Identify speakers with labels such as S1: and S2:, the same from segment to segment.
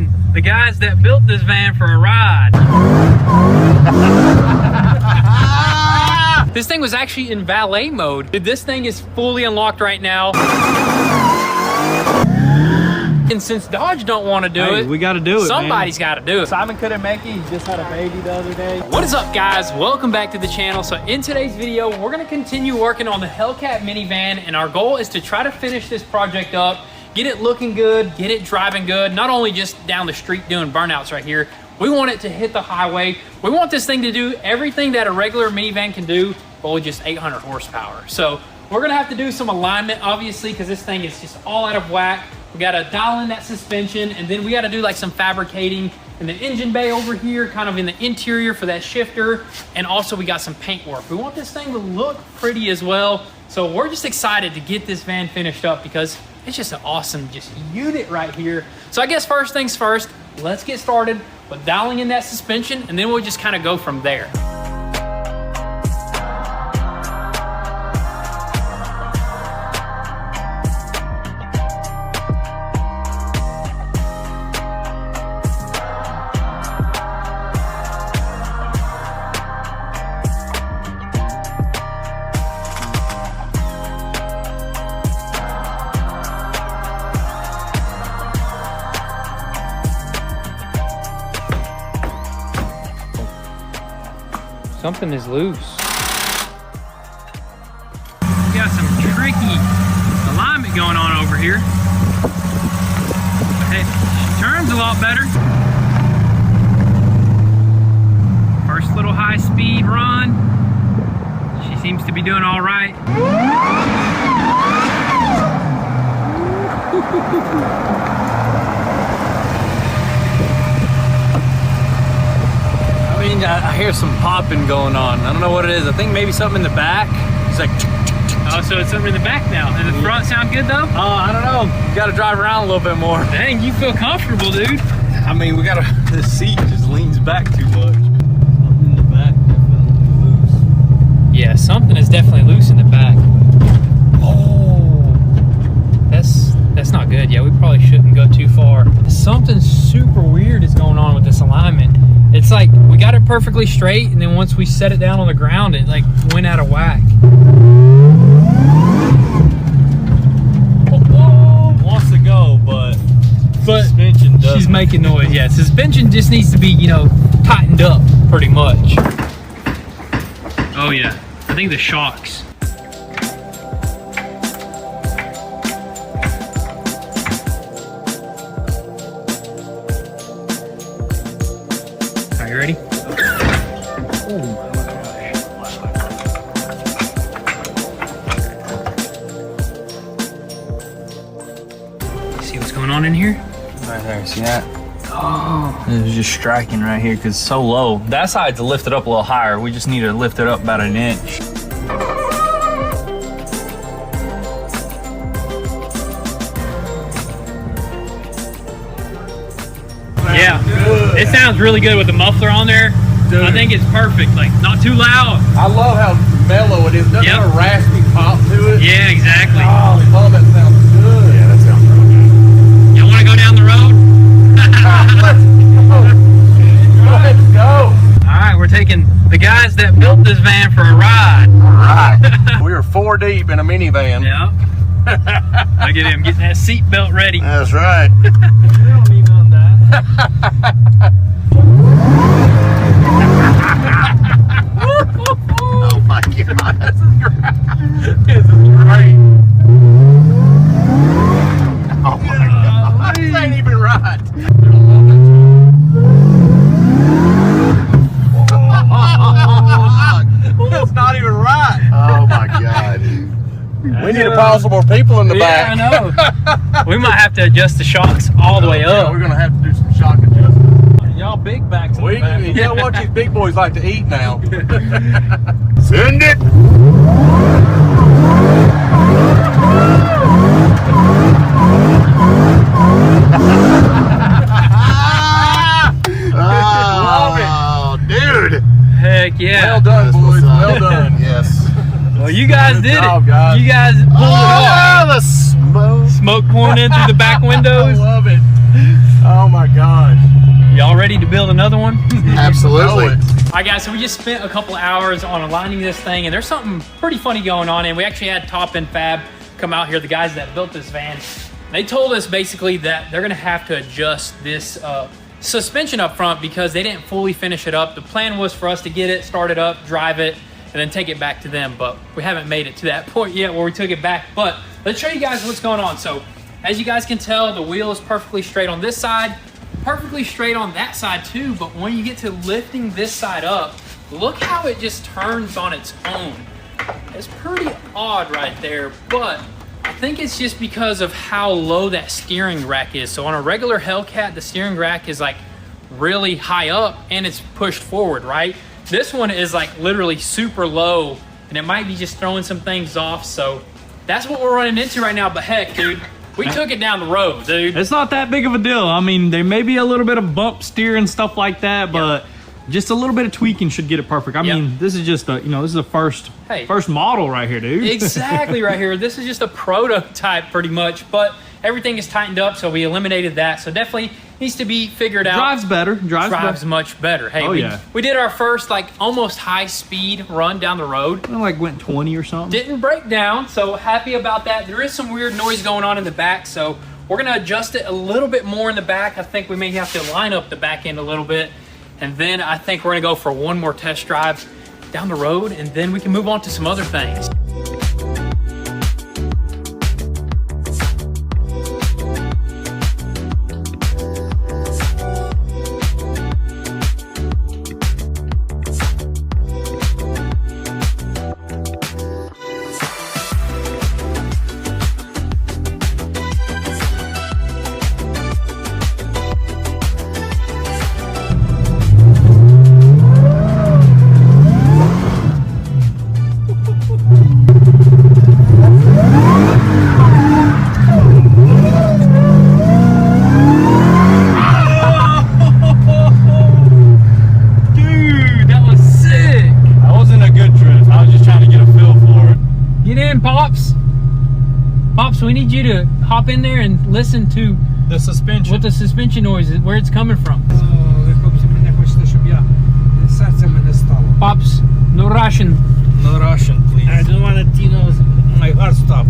S1: taking the guys that built this van for a ride. This thing was actually in valet mode. This thing is fully unlocked right now. And since Dodge don't want to do it,
S2: we got to do it.
S1: Somebody's got to do it.
S2: Simon couldn't make it. He just had a baby the other day.
S1: What is up, guys? Welcome back to the channel. So in today's video, we're going to continue working on the Hellcat minivan, and our goal is to try to finish this project up, get it looking good, get it driving good, not only just down the street doing burnouts right here. We want it to hit the highway. We want this thing to do everything that a regular minivan can do, but with just 800 horsepower. So we're gonna have to do some alignment, obviously, because this thing is just all out of whack. We gotta dial in that suspension, and then we gotta do like some fabricating in the engine bay over here, kind of in the interior for that shifter. And also we got some paint work. We want this thing to look pretty as well. So we're just excited to get this van finished up because it's just an awesome unit right here. So I guess first things first, let's get started with dialing in that suspension, and then we'll just kind of go from there. Something is loose. We got some tricky alignment going on over here. Hey, she turns a lot better. First little high speed run. She seems to be doing all right.
S2: I hear some popping going on. I don't know what it is. I think maybe something in the back. It's like...
S1: Oh, so it's something in the back now. Does the front sound good though?
S2: I don't know. You gotta drive around a little bit more.
S1: Dang, you feel comfortable, dude.
S2: I mean, we gotta... The seat just leans back too much. Something in the back definitely loose.
S1: Yeah, something is definitely loose in the back. Oh, that's not good. Yeah, we probably shouldn't go too far. Something super weird is going on with this alignment. It's like we got it perfectly straight, and then once we set it down on the ground, it like went out of whack.
S2: Wants to go, but suspension doesn't.
S1: She's making noise. Yeah, suspension just needs to be, you know, tightened up pretty much. Oh yeah, I think the shocks. You ready? Oh my gosh. See what's going on in here?
S2: Right there, see that?
S1: Oh.
S2: It was just striking right here because it's so low. That side's lifted up a little higher. We just need to lift it up about an inch.
S1: Yeah, it sounds really good with the muffler on there. Dude. I think it's perfect, like not too loud.
S3: I love how mellow it is. Doesn't have a raspy pop to it.
S1: Yeah, exactly.
S3: Oh, that sounds good. Yeah, that sounds real good.
S1: You want to go down the road?
S3: Let's go.
S1: All right, we're taking the guys that built this van for a ride.
S3: All right. We are 4 deep in a minivan.
S1: Yeah. Look at him getting that seat belt ready.
S3: That's right.
S2: We don't need none of that.
S3: Oh my God, this is great. This is great. Oh my God, this ain't even right. That's not even right. Oh my God. We need to pile some more people in the back.
S1: I know. We might have to adjust the shocks all the way up.
S3: Yeah, we're gonna have to do some shock adjustments.
S2: Y'all big backs in the back.
S3: Yeah, what these big boys like to eat now. Send it. Oh, dude.
S1: Heck yeah.
S3: Well done, boys. Well done. Yes.
S1: Well, you guys
S3: Good
S1: did
S3: job,
S1: it.
S3: guys.
S1: You guys pulled it off.
S3: The smoke.
S1: Smoke pouring in through the back windows.
S3: I love it. Oh my God.
S1: ready to build another one?
S3: Absolutely.
S1: All right, guys, so we just spent a couple hours on aligning this thing, and there's something pretty funny going on. And we actually had Top End Fab come out here, the guys that built this van. They told us basically that they're gonna have to adjust this suspension up front because they didn't fully finish it up. The plan was for us to get it, start it up, drive it, and then take it back to them, but we haven't made it to that point yet where we took it back. But let's show you guys what's going on. So as you guys can tell, the wheel is perfectly straight on this side, perfectly straight on that side too, but when you get to lifting this side up, look how it just turns on its own. It's pretty odd right there, but I think it's just because of how low that steering rack is. So on a regular Hellcat, the steering rack is like really high up and it's pushed forward, right? This one is like literally super low, and it might be just throwing some things off. So that's what we're running into right now. But heck, dude, we took it down the road, dude.
S2: It's not that big of a deal. I mean, there may be a little bit of bump steer and stuff like that, but just a little bit of tweaking should get it perfect. I mean, this is just a, you know, this is a first model right here, dude.
S1: Exactly right here. This is just a prototype pretty much, but everything is tightened up, so we eliminated that. So definitely needs to be figured out.
S2: Drives better. Drives
S1: much better. Hey, we did our first like almost high speed run down the road.
S2: I like went 20 or something.
S1: Didn't break down, so happy about that. There is some weird noise going on in the back, so we're gonna adjust it a little bit more in the back. I think we may have to line up the back end a little bit, and then I think we're gonna go for one more test drive down the road, and then we can move on to some other things. Pops, we need you to hop in there and listen to
S2: the suspension.
S1: What the suspension noise is, where it's coming from. Pops, no Russian.
S2: No Russian, please.
S4: I don't want to, you know, my heart stop.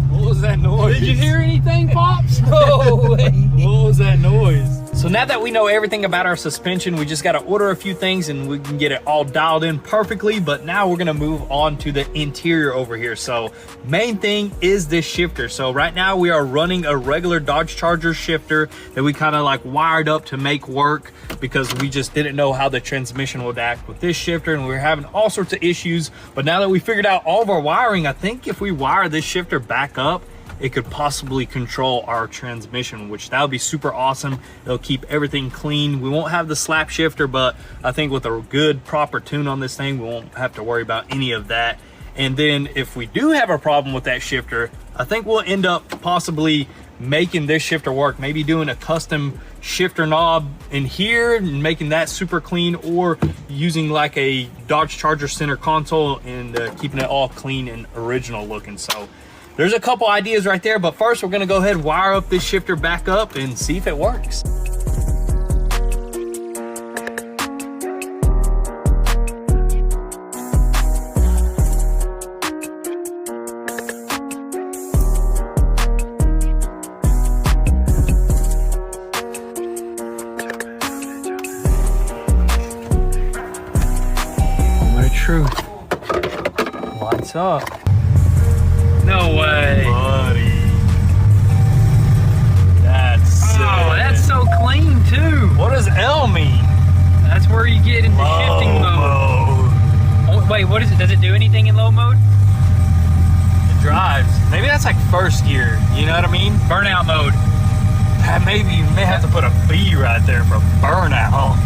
S2: What was that noise?
S1: Did you hear anything, Pops?
S4: No way.
S2: What was that noise?
S4: So now that we know everything about our suspension, we just got to order a few things and we can get it all dialed in perfectly. But now we're going to move on to the interior over here. So main thing is this shifter. So right now we are running a regular Dodge Charger shifter that we kind of like wired up to make work because we just didn't know how the transmission would act with this shifter, and we were having all sorts of issues. But now that we figured out all of our wiring, I think if we wire this shifter back up, it could possibly control our transmission, which that would be super awesome. It'll keep everything clean. We won't have the slap shifter, but I think with a good proper tune on this thing, we won't have to worry about any of that. And then if we do have a problem with that shifter, I think we'll end up possibly making this shifter work, maybe doing a custom shifter knob in here and making that super clean, or using like a Dodge Charger center console and keeping it all clean and original looking. So there's a couple ideas right there, but first we're gonna go ahead and wire up this shifter back up and see if it works.
S1: Moment of truth. Lights up. No way.
S2: Buddy. That's sick.
S1: Oh, that's so clean too.
S2: What does L mean?
S1: That's where you get into shifting mode. Oh, wait, what is it? Does it do anything in low mode?
S2: It drives. Maybe that's like first gear. You know what I mean?
S1: Burnout mode.
S2: Maybe you may have to put a B right there for burnout.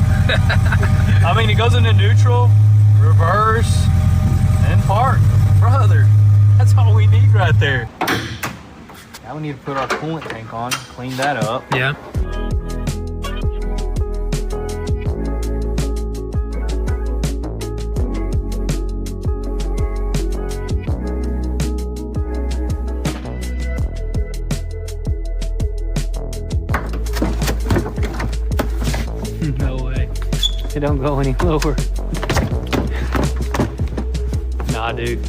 S2: I mean, it goes into neutral, reverse, and park. Brother, that's all we need right there. Now we need to put our coolant tank on, clean that up.
S1: Yeah. don't go any lower. Nah, dude.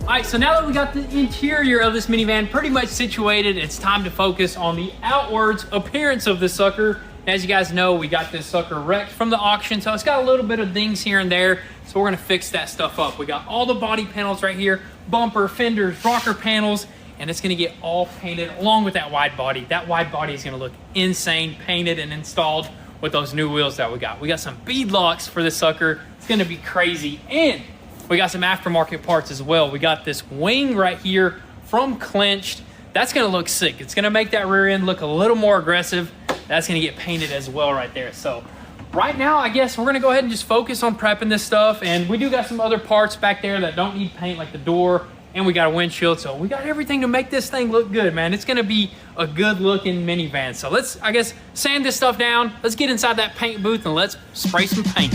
S1: All right, so now that we got the interior of this minivan pretty much situated, it's time to focus on the outwards appearance of this sucker. As you guys know, we got this sucker wrecked from the auction, so it's got a little bit of dings here and there, so we're gonna fix that stuff up. We got all the body panels right here, bumper, fenders, rocker panels, and it's gonna get all painted along with that wide body. That wide body is gonna look insane, painted and installed with those new wheels that we got. We got some bead locks for this sucker. It's gonna be crazy, and we got some aftermarket parts as well. We got this wing right here from Clinched. That's gonna look sick. It's gonna make that rear end look a little more aggressive. That's gonna get painted as well right there. So right now, I guess we're gonna go ahead and just focus on prepping this stuff. And we do got some other parts back there that don't need paint, like the door, and we got a windshield. So we got everything to make this thing look good, man. It's gonna be a good looking minivan. So let's, I guess, sand this stuff down. Let's get inside that paint booth and let's spray some paint.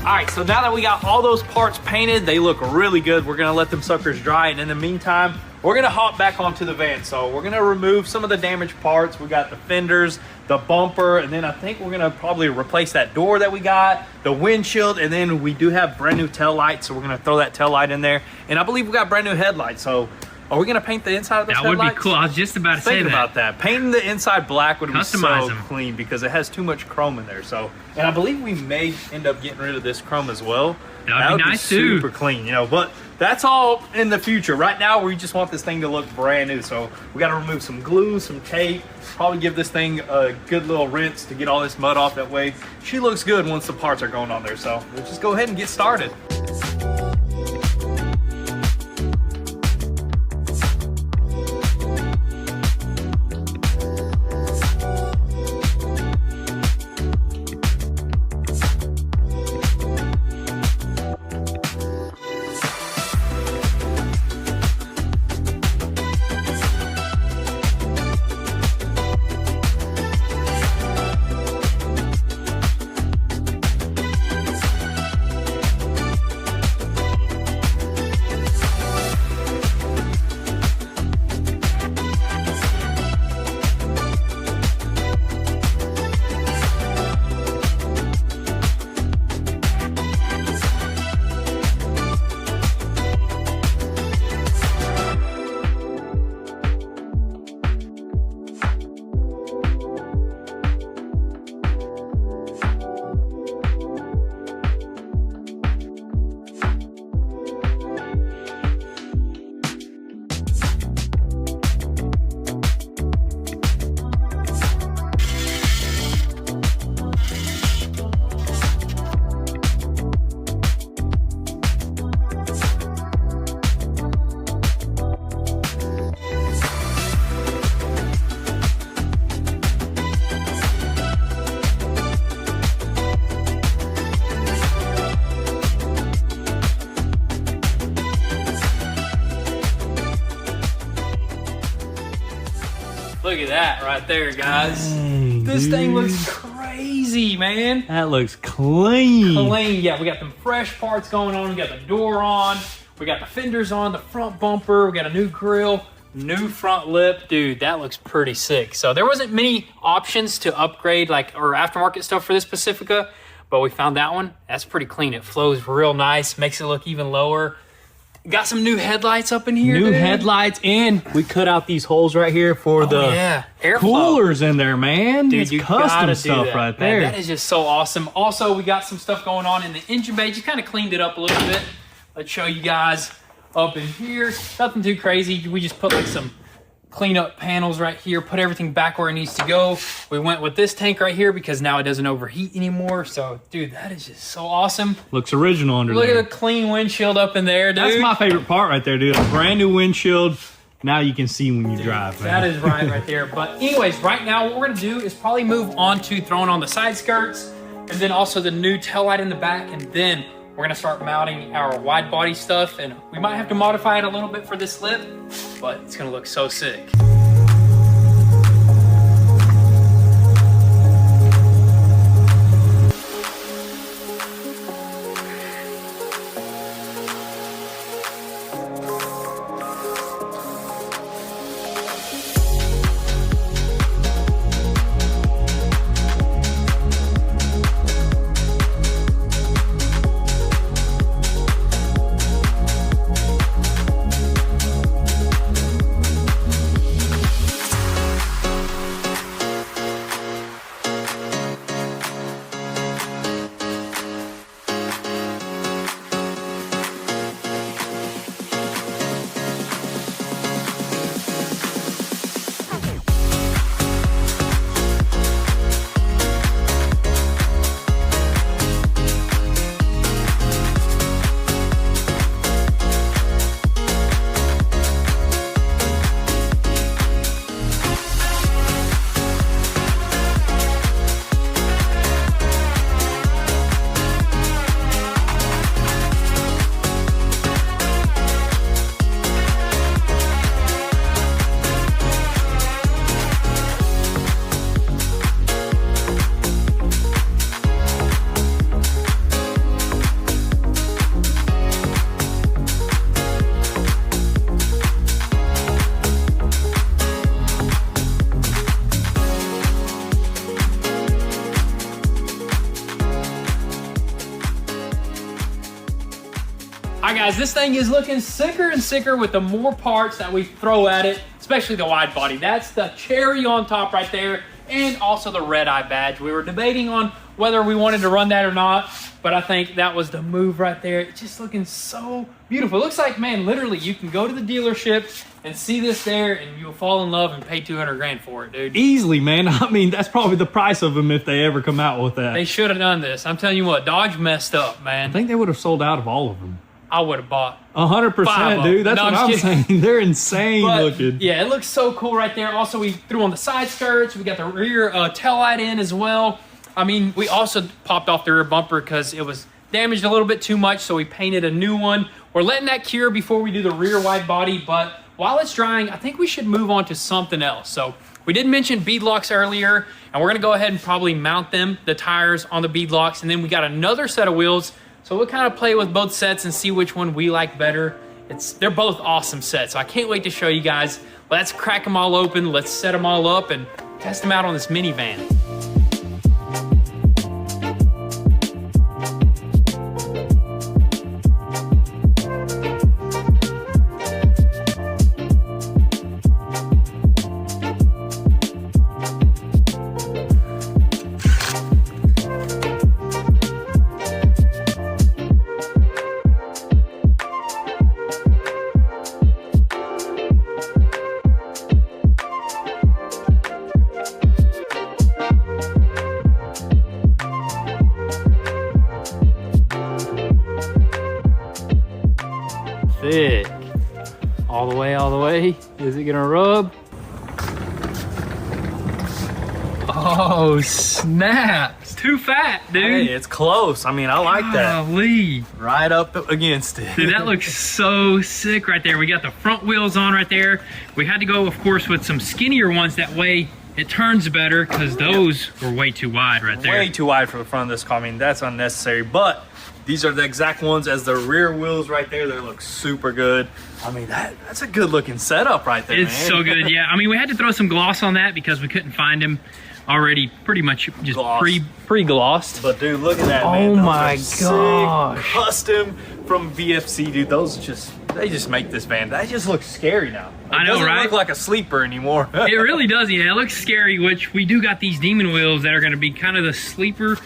S4: All right, so now that we got all those parts painted, they look really good. We're gonna let them suckers dry, and in the meantime, we're gonna hop back onto the van. So we're gonna remove some of the damaged parts. We got the fenders, the bumper, and then I think we're gonna probably replace that door that we got, the windshield, and then we do have brand new tail lights, so we're gonna throw that tail light in there. And I believe we got brand new headlights, so are we gonna paint the inside of those headlights?
S1: That would be cool. I was just about to say that.
S4: Think about that. Painting the inside black would be
S1: Customize
S4: so
S1: them.
S4: clean because it has too much chrome in there. So, and I believe we may end up getting rid of this chrome as well.
S1: That would be nice too.
S4: Super clean, you know. But that's all in the future. Right now, we just want this thing to look brand new. So we got to remove some glue, some tape. Probably give this thing a good little rinse to get all this mud off. That way, she looks good once the parts are going on there. So we'll just go ahead and get started. Look at that right there, guys.
S1: Dang,
S4: This thing
S1: dude.
S4: looks crazy.
S1: crazy, man.
S4: That looks clean.
S1: Clean, yeah. We got them fresh parts going on. We got the door on. We got the fenders on, the front bumper. We got a new grill, new front lip. Dude, that looks pretty sick. So there wasn't many options to upgrade like or aftermarket stuff for this Pacifica, but we found that one. That's pretty clean. It flows real nice, makes it look even lower. Got some new headlights up in here,
S4: New
S1: dude.
S4: headlights, and we cut out these holes right here for the
S1: airflow.
S4: coolers in there, man.
S1: Dude,
S4: it's
S1: you
S4: custom
S1: gotta do
S4: stuff
S1: that,
S4: right
S1: man.
S4: there.
S1: That is just so awesome. Also, we got some stuff going on in the engine bay. Just kind of cleaned it up a little bit. Let's show you guys up in here. Nothing too crazy. We just put like some cleanup panels right here, put everything back where it needs to go. We went with this tank right here because now it doesn't overheat anymore. So, dude, that is just so awesome.
S4: Looks original under
S1: Look
S4: there.
S1: at the clean windshield up in there, dude.
S4: That's my favorite part right there, dude. A brand new windshield. Now you can see when you drive, man.
S1: That is right there. But anyways, right now what we're gonna do is probably move on to throwing on the side skirts and then also the new tail light in the back, and then we're gonna start mounting our wide body stuff, and we might have to modify it a little bit for this lip, but it's gonna look so sick. All right, guys, this thing is looking sicker and sicker with the more parts that we throw at it, especially the wide body. That's the cherry on top right there, and also the red eye badge. We were debating on whether we wanted to run that or not, but I think that was the move right there. It's just looking so beautiful. It looks like, man, literally you can go to the dealership and see this there and you'll fall in love and pay 200 grand for it, dude.
S4: Easily, man. I mean, that's probably the price of them if they ever come out with that.
S1: They should have done this. I'm telling you what, Dodge messed up, man.
S4: I think they would have sold out of all of them.
S1: I would have bought
S4: 100%, dude. That's
S1: No,
S4: what
S1: I'm
S4: I'm saying. They're insane
S1: But,
S4: looking.
S1: yeah, it looks so cool right there. Also, we threw on the side skirts. We got the rear tail light in as well. I mean, we also popped off the rear bumper because it was damaged a little bit too much, so we painted a new one. We're letting that cure before we do the rear wide body, but while it's drying, I think we should move on to something else. So we did mention bead locks earlier, and we're gonna go ahead and probably mount them, the tires on the bead locks, and then we got another set of wheels. So we'll kind of play with both sets and see which one we like better. They're both awesome sets, so I can't wait to show you guys. Let's crack them all open, let's set them all up and test them out on this minivan. Thick. All the way. Is it gonna rub? Oh, snap. It's too fat, dude.
S4: Hey, it's close. I mean, I like that.
S1: Golly.
S4: Right up against it.
S1: Dude, that looks so sick right there. We got the front wheels on right there. We had to go, of course, with some skinnier ones. That way It turns better because those were way too wide right there.
S4: Way too wide for the front of this car. I mean, that's unnecessary, but these are the exact ones as the rear wheels right there. They look super good. I mean, that's a good looking setup right there,
S1: It's
S4: man.
S1: so good, yeah. I mean, we had to throw some gloss on that because we couldn't find him already pretty much just
S4: Glossed.
S1: pre-glossed.
S4: But dude, look at that,
S1: Oh
S4: man. Those
S1: my
S4: are sick,
S1: gosh.
S4: custom from VFC, dude. Those they just make this van. They just look scary now.
S1: I know,
S4: doesn't
S1: right?
S4: look like a sleeper anymore.
S1: It really does, yeah. It looks scary, which we do got these demon wheels that are going to be kind of the sleeper,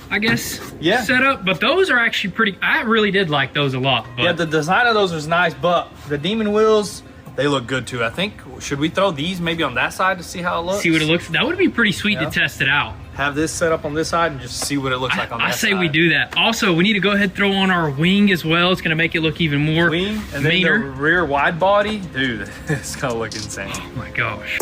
S1: I guess,
S4: Yeah.
S1: setup. But those are actually pretty, I really did like those a lot. But
S4: Yeah, the design of those was nice, but the demon wheels, they look good too. I think, should we throw these maybe on that side to see how it looks?
S1: see what it looks, that would be pretty sweet
S4: Yeah.
S1: to test it out.
S4: Have this set up on this side and just see what it looks like on that
S1: I say
S4: side.
S1: we do that. Also, we need to go ahead and throw on our wing as well. It's going to make it look even more
S4: Wing, and then the
S1: meaner.
S4: rear wide body. Dude, it's gonna look insane.
S1: Oh my gosh.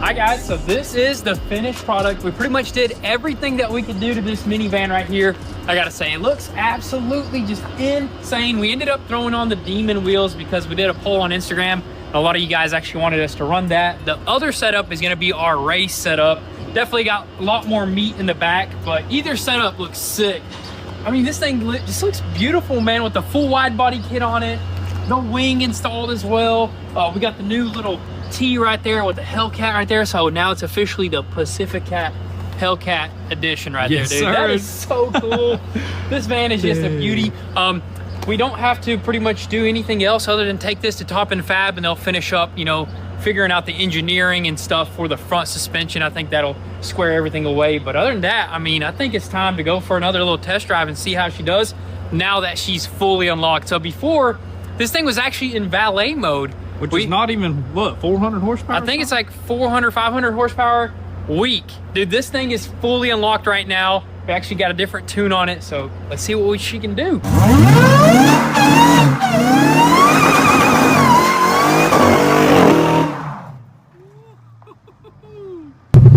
S1: Hi guys, so this is the finished product. We pretty much did everything that we could do to this minivan right here. I gotta say, it looks absolutely just insane. We ended up throwing on the demon wheels because we did a poll on Instagram. A lot of you guys actually wanted us to run that. The other setup is gonna be our race setup. Definitely got a lot more meat in the back, but either setup looks sick. I mean, this thing just looks beautiful, man, with the full wide body kit on it. The wing installed as well. We got the new little T right there with the Hellcat right there. So now it's officially the Pacificat Hellcat edition right
S4: Yes,
S1: there, dude.
S4: sir.
S1: That is so cool. This van is just a beauty. We don't have to pretty much do anything else other than take this to Top and Fab and they'll finish up, you know, figuring out the engineering and stuff for the front suspension. I think that'll square everything away. But other than that, I mean, I think it's time to go for another little test drive and see how she does now that she's fully unlocked. So before, this thing was actually in valet mode.
S2: Which is not even, what, 400 horsepower?
S1: I think it's like 400, 500 horsepower weak. Dude, this thing is fully unlocked right now. We actually got a different tune on it, so let's see what she can do.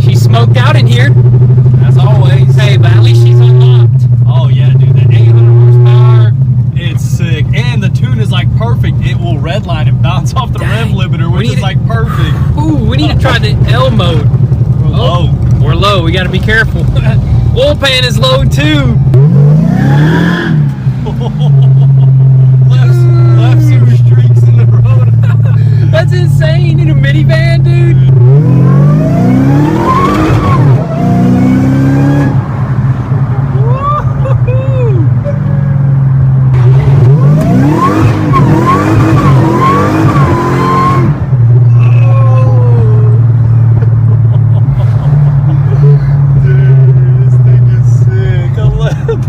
S1: She's smoked out in here, as always. Hey, but at least she's unlocked.
S4: Oh yeah, dude, the 800 horsepower, it's sick. And the tune is like perfect. It will redline and bounce off the rev limiter, which is like perfect.
S1: Ooh, we need to try the L mode.
S4: Low.
S1: We're low, we gotta be careful. Oil pan is low too.
S4: left some streaks in the road.
S1: That's insane in a minivan, dude.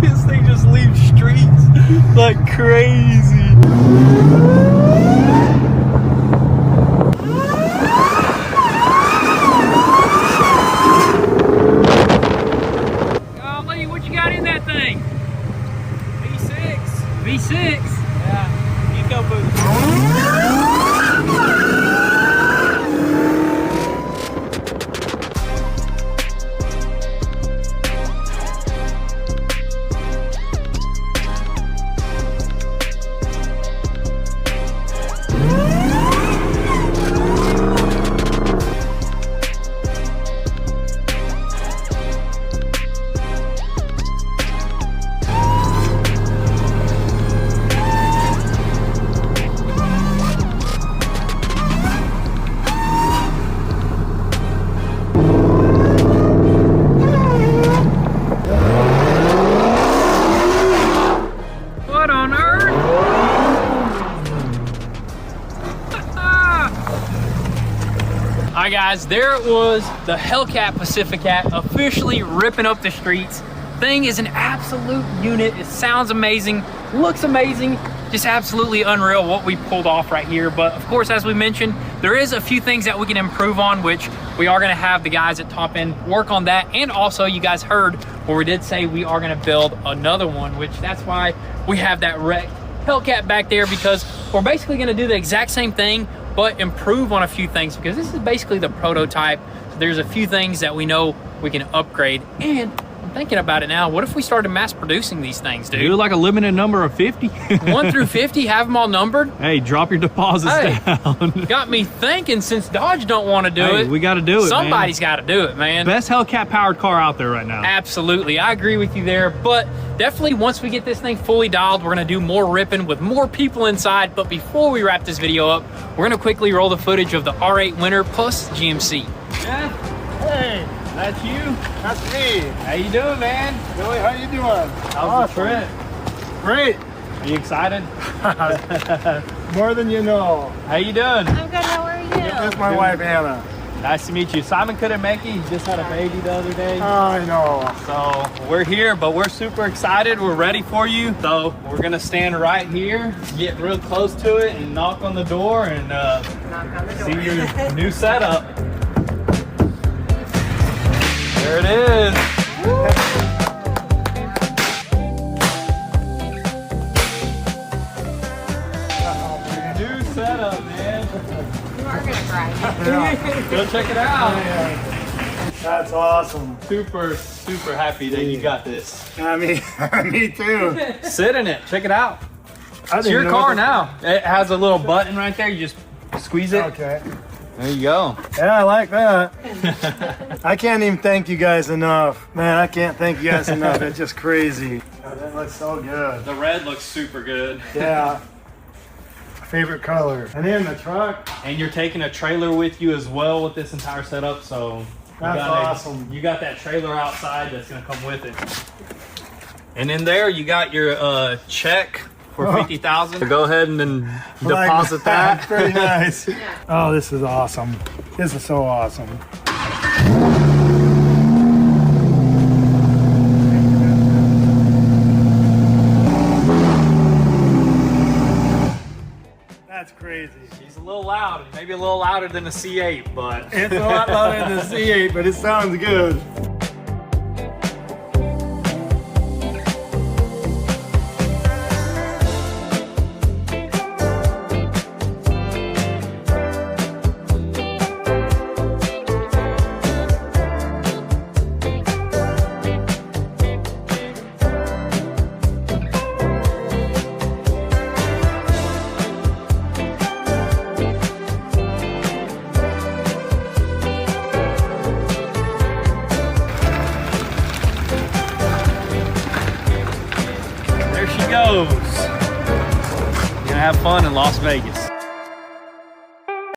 S4: This thing just leaves streets like crazy.
S1: Golly, what you got in that thing?
S4: V6.
S1: V6.
S4: Yeah. Eco boost.
S1: Alright guys, there it was, the Hellcat Pacificat officially ripping up the streets. Thing is an absolute unit. It sounds amazing, looks amazing, just absolutely unreal what we pulled off right here. But of course, as we mentioned, there is a few things that we can improve on, which we are gonna have the guys at Top End work on that. And also you guys heard where we did say we are gonna build another one, which that's why we have that wrecked Hellcat back there, because we're basically gonna do the exact same thing, but improve on a few things, because this is basically the prototype. So there's a few things that we know we can upgrade. And I'm thinking about it now, what if we started mass producing these things, dude?
S4: Do like a limited number of 50.
S1: 1 through 50, have them all numbered.
S4: Hey, drop your deposits down.
S1: Got me thinking, since Dodge don't want to do it,
S4: we got to do it.
S1: Somebody's got to do it, man.
S4: Best Hellcat powered car out there right now.
S1: Absolutely, I agree with you there. But definitely, once we get this thing fully dialed, we're gonna do more ripping with more people inside. But before we wrap this video up, we're gonna quickly roll the footage of the R8 winner plus GMC.
S4: Yeah. Hey, that's you.
S3: That's me.
S4: How you doing, man?
S3: Billy, how you doing?
S4: How's the trip?
S3: Great.
S4: Are you excited?
S3: More than you know.
S4: How you doing?
S5: I'm good, how are you?
S3: This is my wife, Anna.
S4: Nice to meet you. Simon couldn't make it. He just had a baby the other day.
S3: I know.
S4: So we're here, but we're super excited. We're ready for you. So we're gonna stand right here, get real close to it, and knock on the door and see your new setup. There it is. New setup, man.
S5: You are gonna cry.
S4: Go check it out.
S3: That's awesome.
S4: Super happy that you got this.
S3: I mean, me too.
S4: Sit in it. Check it out.
S3: I
S4: It's
S3: didn't
S4: your
S3: know
S4: car
S3: that-
S4: now. It has a little button right there. You just squeeze it.
S3: Okay.
S4: There you go.
S3: Yeah, I like that. I can't even thank you guys enough. Man, I can't thank you guys enough. It's just crazy. That looks so good.
S4: The red looks super good.
S3: Yeah. Favorite color. And then the truck.
S4: And you're taking a trailer with you as well with this entire setup. So
S3: That's awesome.
S4: You got that trailer outside that's gonna come with it. And in there you got your check for 50,000. So go ahead and then deposit that.
S3: Pretty nice. Oh, this is awesome. This is so awesome. That's crazy.
S4: She's a little loud, maybe a little louder than a C8, but
S3: It's a lot louder than the C8, but it sounds good.
S4: there she goes. You're gonna have fun in Las Vegas.